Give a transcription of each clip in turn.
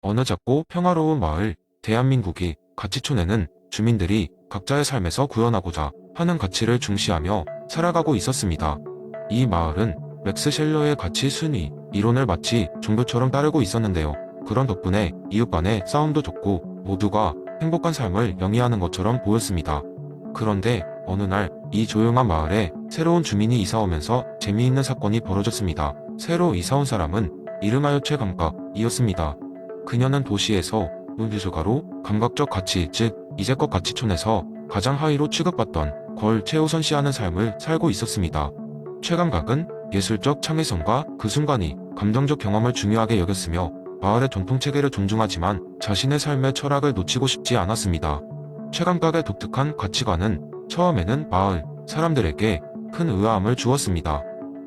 어느 작고 평화로운 마을, 대한민국이 가치촌에는 주민들이 각자의 삶에서 구현하고자 하는 가치를 중시하며 살아가고 있었습니다. 이 마을은 맥스 셸러의 가치 순위 이론을 마치 종교처럼 따르고 있었는데요. 그런 덕분에 이웃 간의 싸움도 적고 모두가 행복한 삶을 영위하는 것처럼 보였습니다. 그런데 어느 날 이 조용한 마을에 새로운 주민이 이사오면서 재미있는 사건이 벌어졌습니다. 새로 이사온 사람은 이름하여 최감각이었습니다. 그녀는 도시에서 운주조가로 감각적 가치, 즉 이제껏 가치촌에서 가장 하위로 취급받던 걸 최우선시하는 삶을 살고 있었습니다. 최감각은 예술적 창의성과 그 순간이 감정적 경험을 중요하게 여겼으며 마을의 전통 체계를 존중하지만 자신의 삶의 철학을 놓치고 싶지 않았습니다. 최감각의 독특한 가치관은 처음에는 마을 사람들에게 큰 의아함을 주었습니다.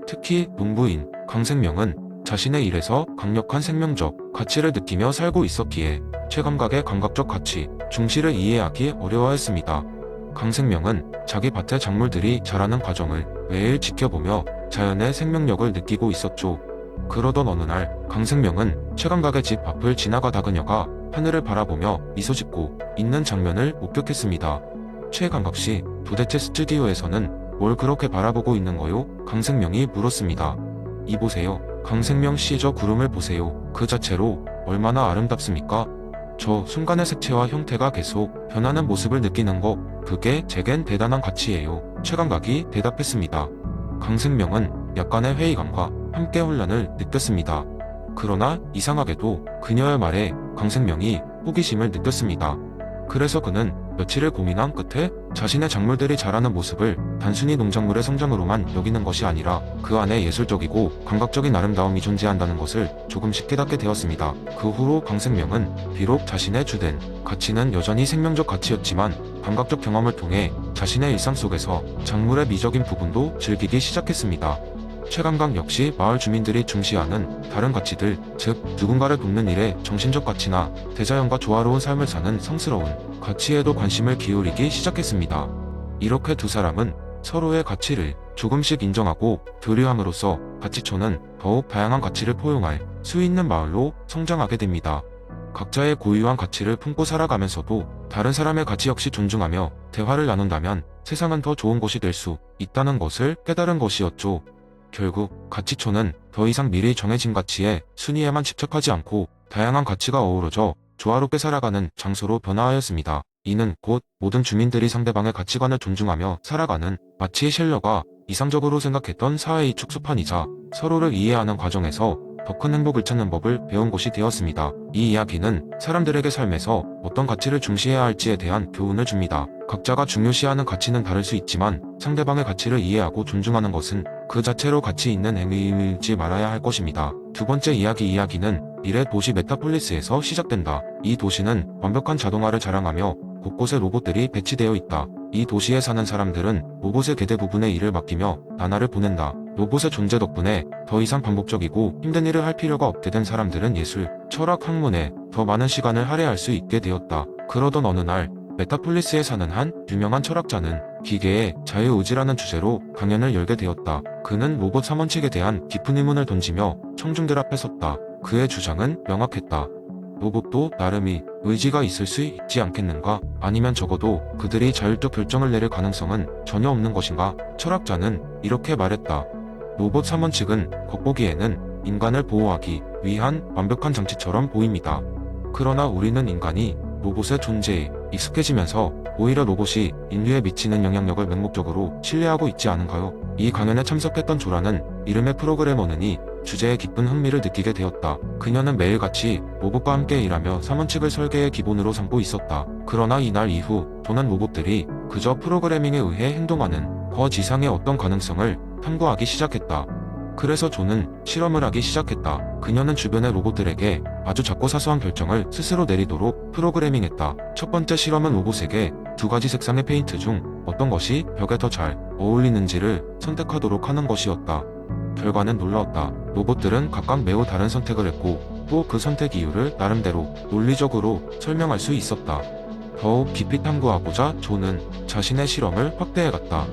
특히 농부인 강생명은 자신의 일에서 강력한 생명적 가치를 느끼며 살고 있었기에 최감각의 감각적 가치, 중시를 이해하기 어려워했습니다. 강생명은 자기 밭의 작물들이 자라는 과정을 매일 지켜보며 자연의 생명력을 느끼고 있었죠. 그러던 어느 날 강생명은 최감각의 집 앞을 지나가다 그녀가 하늘을 바라보며 미소 짓고 있는 장면을 목격했습니다. 최감각씨, 도대체 스튜디오에서는 뭘 그렇게 바라보고 있는 거요? 강생명이 물었습니다. 이보세요. 강생명 씨, 저 구름을 보세요. 그 자체로 얼마나 아름답습니까? 저 순간의 색채와 형태가 계속 변하는 모습을 느끼는 거, 그게 제겐 대단한 가치예요. 최감각이 대답했습니다. 강생명은 약간의 회의감과 함께 혼란을 느꼈습니다. 그러나 이상하게도 그녀의 말에 강생명이 호기심을 느꼈습니다. 그래서 그는 며칠을 고민한 끝에 자신의 작물들이 자라는 모습을 단순히 농작물의 성장으로만 여기는 것이 아니라 그 안에 예술적이고 감각적인 아름다움이 존재한다는 것을 조금씩 깨닫게 되었습니다. 그 후로 강생명은 비록 자신의 주된 가치는 여전히 생명적 가치였지만 감각적 경험을 통해 자신의 일상 속에서 작물의 미적인 부분도 즐기기 시작했습니다. 최감각 역시 마을 주민들이 중시하는 다른 가치들, 즉 누군가를 돕는 일에 정신적 가치나 대자연과 조화로운 삶을 사는 성스러운 가치에도 관심을 기울이기 시작했습니다. 이렇게 두 사람은 서로의 가치를 조금씩 인정하고 교류함으로써 가치촌은 더욱 다양한 가치를 포용할 수 있는 마을로 성장하게 됩니다. 각자의 고유한 가치를 품고 살아가면서도 다른 사람의 가치 역시 존중하며 대화를 나눈다면 세상은 더 좋은 곳이 될 수 있다는 것을 깨달은 것이었죠. 결국 가치촌은 더 이상 미리 정해진 가치의 순위에만 집착하지 않고 다양한 가치가 어우러져 조화롭게 살아가는 장소로 변화하였습니다. 이는 곧 모든 주민들이 상대방의 가치관을 존중하며 살아가는, 마치 셸러가 이상적으로 생각했던 사회의 축소판이자 서로를 이해하는 과정에서 더 큰 행복을 찾는 법을 배운 곳이 되었습니다. 이 이야기는 사람들에게 삶에서 어떤 가치를 중시해야 할지에 대한 교훈을 줍니다. 각자가 중요시하는 가치는 다를 수 있지만 상대방의 가치를 이해하고 존중하는 것은 그 자체로 가치 있는 행위이지 말아야 할 것입니다. 두 번째 이야기는 미래 도시 메타폴리스에서 시작된다. 이 도시는 완벽한 자동화를 자랑하며 곳곳에 로봇들이 배치되어 있다. 이 도시에 사는 사람들은 로봇의 개 대부분의 일을 맡기며 나날을 보낸다. 로봇의 존재 덕분에 더 이상 반복적이고 힘든 일을 할 필요가 없게 된 사람들은 예술, 철학, 학문에 더 많은 시간을 할애할 수 있게 되었다. 그러던 어느 날 메타폴리스에 사는 한 유명한 철학자는 기계의 자유의지라는 주제로 강연을 열게 되었다. 그는 로봇 사원칙에 대한 깊은 의문을 던지며 청중들 앞에 섰다. 그의 주장은 명확했다. 로봇도 나름의 의지가 있을 수 있지 않겠는가? 아니면 적어도 그들이 자율적 결정을 내릴 가능성은 전혀 없는 것인가? 철학자는 이렇게 말했다. 로봇 사원칙은 겉보기에는 인간을 보호하기 위한 완벽한 장치처럼 보입니다. 그러나 우리는 인간이 로봇의 존재에 익숙해지면서 오히려 로봇이 인류에 미치는 영향력을 맹목적으로 신뢰하고 있지 않은가요? 이 강연에 참석했던 조라는 이름의 프로그래머느니 주제에 깊은 흥미를 느끼게 되었다. 그녀는 매일같이 로봇과 함께 일하며 사원칙을 설계의 기본으로 삼고 있었다. 그러나 이날 이후 조는 로봇들이 그저 프로그래밍에 의해 행동하는 거 지상의 어떤 가능성을 탐구하기 시작했다. 그래서 조는 실험을 하기 시작했다. 그녀는 주변의 로봇들에게 아주 작고 사소한 결정을 스스로 내리도록 프로그래밍했다. 첫 번째 실험은 로봇에게 두 가지 색상의 페인트 중 어떤 것이 벽에 더 잘 어울리는지를 선택하도록 하는 것이었다. 결과는 놀라웠다. 로봇들은 각각 매우 다른 선택을 했고 또 그 선택 이유를 나름대로 논리적으로 설명할 수 있었다. 더욱 깊이 탐구하고자 조는 자신의 실험을 확대해갔다.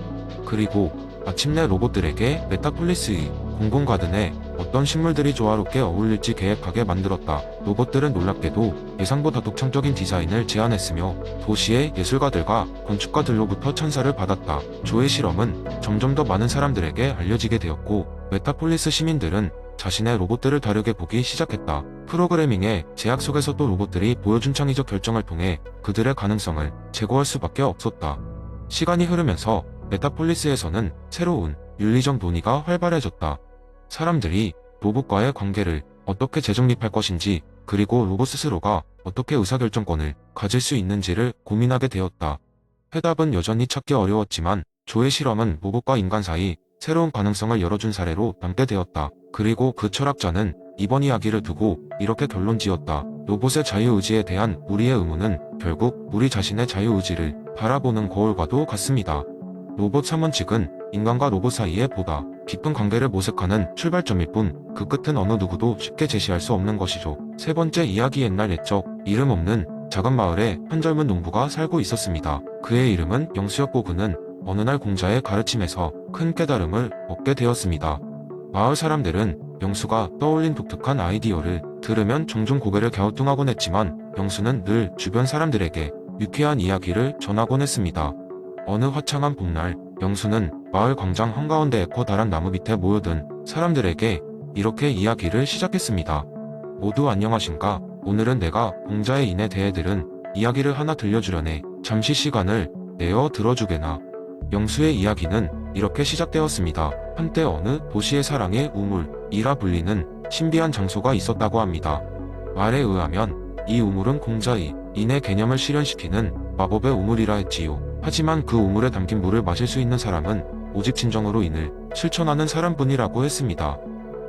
그리고 마침내 로봇들에게 메타폴리스의 공공가든에 어떤 식물들이 조화롭게 어울릴지 계획하게 만들었다. 로봇들은 놀랍게도 예상보다 독창적인 디자인을 제안했으며 도시의 예술가들과 건축가들로부터 찬사를 받았다. 조의 실험은 점점 더 많은 사람들에게 알려지게 되었고 메타폴리스 시민들은 자신의 로봇들을 다르게 보기 시작했다. 프로그래밍의 제약 속에서도 로봇들이 보여준 창의적 결정을 통해 그들의 가능성을 제고할 수밖에 없었다. 시간이 흐르면서 메타폴리스에서는 새로운 윤리적 논의가 활발해졌다. 사람들이 로봇과의 관계를 어떻게 재정립할 것인지, 그리고 로봇 스스로가 어떻게 의사결정권을 가질 수 있는지를 고민하게 되었다. 해답은 여전히 찾기 어려웠지만 조의 실험은 로봇과 인간 사이 새로운 가능성을 열어준 사례로 남게 되었다. 그리고 그 철학자는 이번 이야기를 두고 이렇게 결론지었다. 로봇의 자유의지에 대한 우리의 의문은 결국 우리 자신의 자유의지를 바라보는 거울과도 같습니다. 로봇 3원칙은 인간과 로봇 사이에 보다 깊은 관계를 모색하는 출발점일 뿐 그 끝은 어느 누구도 쉽게 제시할 수 없는 것이죠. 세 번째 이야기. 옛날 옛적 이름 없는 작은 마을에 한 젊은 농부가 살고 있었습니다. 그의 이름은 영수였고 그는 어느 날 공자의 가르침에서 큰 깨달음을 얻게 되었습니다. 마을 사람들은 영수가 떠올린 독특한 아이디어를 들으면 종종 고개를 갸우뚱하곤 했지만 영수는 늘 주변 사람들에게 유쾌한 이야기를 전하곤 했습니다. 어느 화창한 봄날 영수는 마을 광장 한가운데에 커다란 나무 밑에 모여든 사람들에게 이렇게 이야기를 시작했습니다. 모두 안녕하신가? 오늘은 내가 공자의 인에 대해 들은 이야기를 하나 들려주려네. 잠시 시간을 내어 들어주게나. 영수의 이야기는 이렇게 시작되었습니다. 한때 어느 도시의 사랑의 우물이라 불리는 신비한 장소가 있었다고 합니다. 말에 의하면 이 우물은 공자의 인의 개념을 실현시키는 마법의 우물이라 했지요. 하지만 그 우물에 담긴 물을 마실 수 있는 사람은 오직 진정으로 인을 실천하는 사람뿐이라고 했습니다.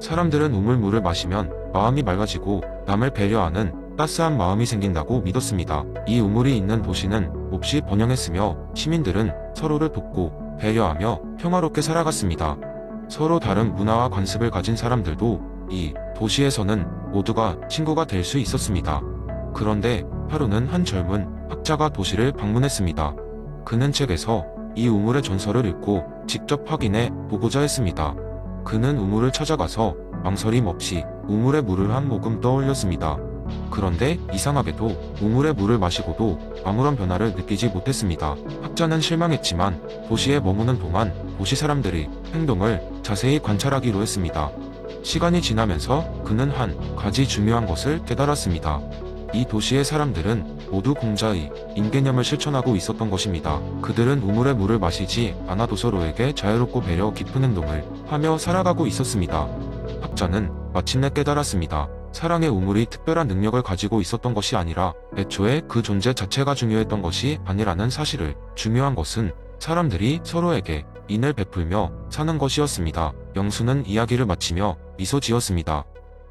사람들은 우물물을 마시면 마음이 맑아지고 남을 배려하는 따스한 마음이 생긴다고 믿었습니다. 이 우물이 있는 도시는 몹시 번영했으며 시민들은 서로를 돕고 배려하며 평화롭게 살아갔습니다. 서로 다른 문화와 관습을 가진 사람들도 이 도시에서는 모두가 친구가 될 수 있었습니다. 그런데 하루는 한 젊은 학자가 도시를 방문했습니다. 그는 책에서 이 우물의 전설을 읽고 직접 확인해 보고자 했습니다. 그는 우물을 찾아가서 망설임 없이 우물의 물을 한 모금 떠올렸습니다. 그런데 이상하게도 우물의 물을 마시고도 아무런 변화를 느끼지 못했습니다. 학자는 실망했지만 도시에 머무는 동안 도시 사람들의 행동을 자세히 관찰하기로 했습니다. 시간이 지나면서 그는 한 가지 중요한 것을 깨달았습니다. 이 도시의 사람들은 모두 공자의 인개념을 실천하고 있었던 것입니다. 그들은 우물의 물을 마시지 않아도 서로에게 자유롭고 배려 깊은 행동을 하며 살아가고 있었습니다. 학자는 마침내 깨달았습니다. 사랑의 우물이 특별한 능력을 가지고 있었던 것이 아니라 애초에 그 존재 자체가 중요했던 것이 아니라는 사실을, 중요한 것은 사람들이 서로에게 인을 베풀며 사는 것이었습니다. 영수는 이야기를 마치며 미소 지었습니다.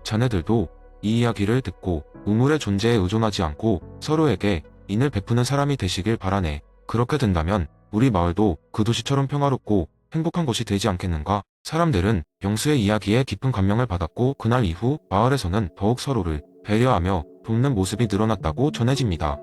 자네들도 이 이야기를 듣고 우물의 존재에 의존하지 않고 서로에게 인을 베푸는 사람이 되시길 바라네. 그렇게 된다면 우리 마을도 그 도시처럼 평화롭고 행복한 곳이 되지 않겠는가? 사람들은 영수의 이야기에 깊은 감명을 받았고 그날 이후 마을에서는 더욱 서로를 배려하며 돕는 모습이 늘어났다고 전해집니다.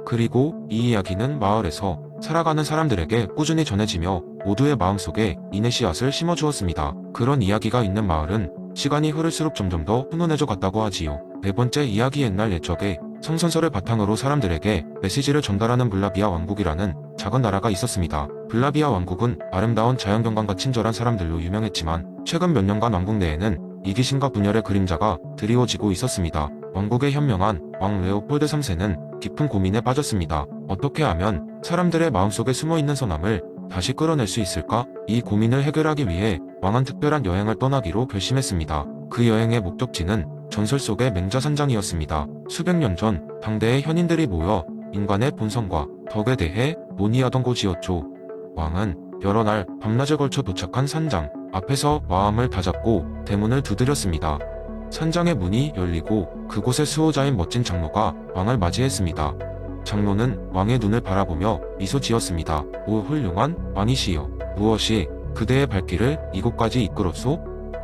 그리고 이 이야기는 마을에서 살아가는 사람들에게 꾸준히 전해지며 모두의 마음속에 인의 씨앗을 심어주었습니다. 그런 이야기가 있는 마을은 시간이 흐를수록 점점 더 훈훈해져 갔다고 하지요. 네 번째 이야기. 옛날 옛적에 성선설을 바탕으로 사람들에게 메시지를 전달하는 블라비아 왕국이라는 작은 나라가 있었습니다. 블라비아 왕국은 아름다운 자연경관과 친절한 사람들로 유명했지만 최근 몇 년간 왕국 내에는 이기심과 분열의 그림자가 드리워지고 있었습니다. 왕국의 현명한 왕 레오폴드 3세는 깊은 고민에 빠졌습니다. 어떻게 하면 사람들의 마음속에 숨어있는 선함을 다시 끌어낼 수 있을까? 이 고민을 해결하기 위해 왕은 특별한 여행을 떠나기로 결심했습니다. 그 여행의 목적지는 전설 속의 맹자산장이었습니다. 수백 년 전 당대의 현인들이 모여 인간의 본성과 덕에 대해 논의하던 곳이었죠. 왕은 여러 날 밤낮에 걸쳐 도착한 산장 앞에서 마음을 다잡고 대문을 두드렸습니다. 산장의 문이 열리고 그곳의 수호자인 멋진 장로가 왕을 맞이했습니다. 장로는 왕의 눈을 바라보며 미소 지었습니다. 오 훌륭한 왕이시여, 무엇이 그대의 발길을 이곳까지 이끌었소?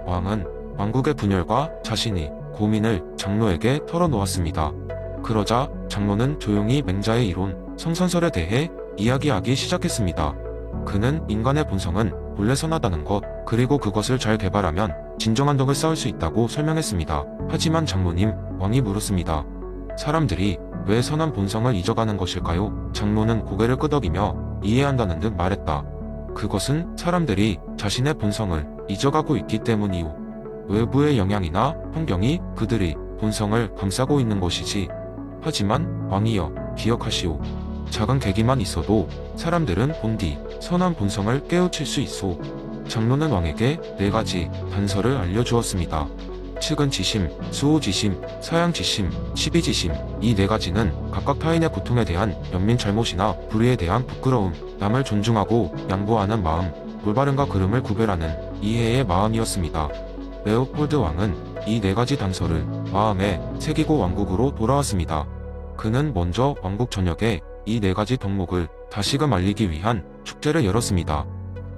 왕은 왕국의 분열과 자신이 고민을 장로에게 털어놓았습니다. 그러자 장로는 조용히 맹자의 이론, 성선설에 대해 이야기하기 시작했습니다. 그는 인간의 본성은 본래 선하다는 것, 그리고 그것을 잘 개발하면 진정한 덕을 쌓을 수 있다고 설명했습니다. 하지만 장로님, 왕이 물었습니다. 사람들이 왜 선한 본성을 잊어가는 것일까요? 장로는 고개를 끄덕이며 이해한다는 듯 말했다. 그것은 사람들이 자신의 본성을 잊어가고 있기 때문이오. 외부의 영향이나 환경이 그들의 본성을 감싸고 있는 것이지. 하지만 왕이여, 기억하시오. 작은 계기만 있어도 사람들은 본디 선한 본성을 깨우칠 수 있소. 장로는 왕에게 4가지 단서를 알려주었습니다. 측은지심, 수호지심, 사양지심, 시비지심. 이 4가지는 각각 타인의 고통에 대한 연민 잘못이나 불의에 대한 부끄러움, 남을 존중하고 양보하는 마음, 올바름과 그름을 구별하는 이해의 마음이었습니다. 레오폴드 왕은 이 4가지 단서를 마음에 새기고 왕국으로 돌아왔습니다. 그는 먼저 왕국 전역에 이 4가지 덕목을 다시금 알리기 위한 축제를 열었습니다.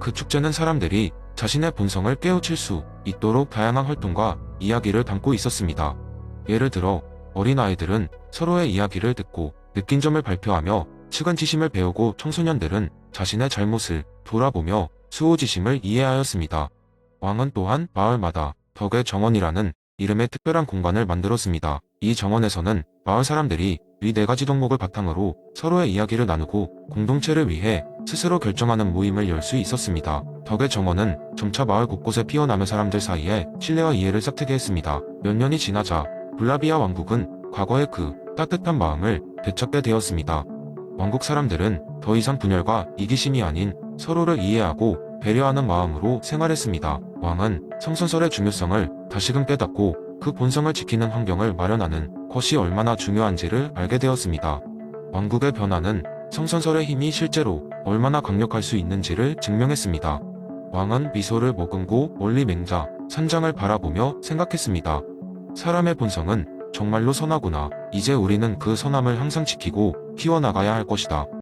그 축제는 사람들이 자신의 본성을 깨우칠 수 있도록 다양한 활동과 이야기를 담고 있었습니다. 예를 들어 어린아이들은 서로의 이야기를 듣고 느낀 점을 발표하며 측은지심을 배우고 청소년들은 자신의 잘못을 돌아보며 수호지심을 이해하였습니다. 왕은 또한 마을마다 덕의 정원이라는 이름의 특별한 공간을 만들었습니다. 이 정원에서는 마을 사람들이 이 4가지 덕목을 바탕으로 서로의 이야기를 나누고 공동체를 위해 스스로 결정하는 모임을 열 수 있었습니다. 덕의 정원은 점차 마을 곳곳에 피어나며 사람들 사이에 신뢰와 이해를 싹트게 했습니다. 몇 년이 지나자 블라비아 왕국은 과거의 그 따뜻한 마음을 되찾게 되었습니다. 왕국 사람들은 더 이상 분열과 이기심이 아닌 서로를 이해하고 배려하는 마음으로 생활했습니다. 왕은 성선설의 중요성을 다시금 깨닫고 그 본성을 지키는 환경을 마련하는 것이 얼마나 중요한지를 알게 되었습니다. 왕국의 변화는 성선설의 힘이 실제로 얼마나 강력할 수 있는지를 증명했습니다. 왕은 미소를 머금고 멀리 맹자, 산장을 바라보며 생각했습니다. 사람의 본성은 정말로 선하구나. 이제 우리는 그 선함을 항상 지키고 키워나가야 할 것이다.